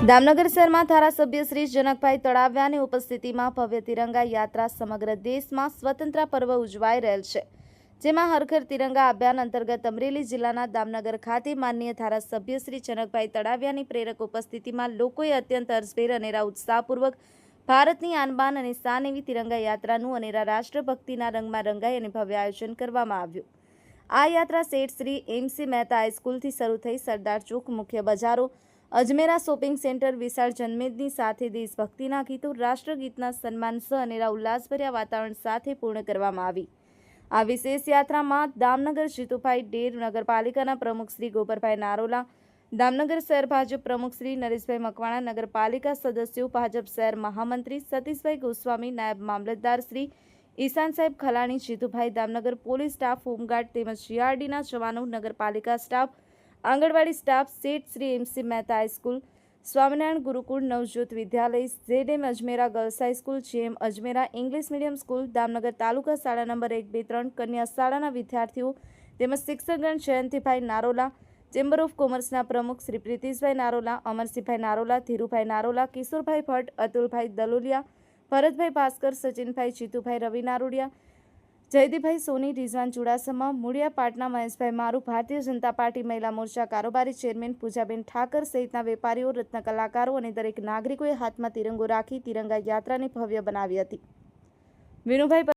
દામનગર શહેરમાં ધારાસભ્ય શ્રી જનકભાઈ તળાવિયાની ઉપસ્થિતિમાં ભવ્ય તિરંગા યાત્રા સમગ્ર દેશમાં સ્વતંત્રતા પર્વ ઉજવાઈ રહેલ છે, જેમાં હર ઘર તિરંગા અભિયાન અંતર્ગત અમરેલી જિલ્લાના દામનગર ખાતે માનનીય ધારાસભ્ય શ્રી જનકભાઈ તળાવિયાની પ્રેરક ઉપસ્થિતિમાં લોકોએ અત્યંત હર્ષભેર અનેરા ઉત્સાહપૂર્વક ભારતની આનબાન અને શાન એવી તિરંગા યાત્રાનું અનેરા રાષ્ટ્રભક્તિના રંગમાં રંગાઈ અને ભવ્ય આયોજન કરવામાં આવ્યું। આ યાત્રા શેઠ શ્રી એમ.સી. મહેતા હાઈસ્કૂલથી શરૂ થઈ સરદાર ચોક, મુખ્ય બજારો, અજમેરા શોપિંગ સેન્ટર, વિશાળ જનમેદની સાથે દેશભક્તિના ગીતો, રાષ્ટ્રગીતના સન્માન સહ અનેરા ઉલ્લાસભર્યા વાતાવરણ સાથે પૂર્ણ કરવામાં આવી। આ વિશેષ યાત્રામાં દામનગર જીતુભાઈ ડેર, નગરપાલિકાના પ્રમુખ શ્રી ગોબરભાઈ નારોલા, દામનગર શહેર ભાજપ પ્રમુખ શ્રી નરેશભાઈ મકવાણા, નગરપાલિકા સદસ્યો, ભાજપ શહેર મહામંત્રી સતીશભાઈ ગોસ્વામી, નાયબ મામલતદાર શ્રી ઈશાન સાહેબ Khalani, Jitubhai, Damnagar police staff, home guard તેમજ જીઆરડીના જવાનો, નગરપાલિકા staff, anganwadi staff, Seth Shri M C. Mehta high school, Swaminarayan Gurukul, Navjyot Vidyalaya, ZM Ajmera girls high school, JM Ajmera English medium school, Damnagar taluka શાળા નંબર 1, 2, 3 કન્યા શાળાના વિદ્યાર્થીઓ તેમજ શિક્ષકગણ, જયંતિભાઈ નારોલા, ચેમ્બર ઓફ કોમર્સના પ્રમુખ શ્રી પ્રીતિશભાઈ નારોલા, અમરસિંહભાઈ નારોલા, ધીરુભાઈ નારોલા, કિશોરભાઈ ભટ્ટ, અતુલભાઈ દલોલિયા, ભરતભાઈ ભાસ્કર, સચિનભાઈ, જીતુભાઈ, રવિ નારોડિયા, જયદીપભાઈ સોની, રિઝવાન ચુડાસમા, મુળિયા પાટના, મહેશભાઈ મારુ, ભારતીય જનતા પાર્ટી મહિલા મોરચા કારોબારી ચેરમેન પૂજાબેન ઠાકર સહિતના વેપારીઓ, રત્ન કલાકારો અને દરેક નાગરિકોએ હાથમાં તિરંગો રાખી તિરંગા યાત્રાને ભવ્ય બનાવી હતી। વિનુભાઈ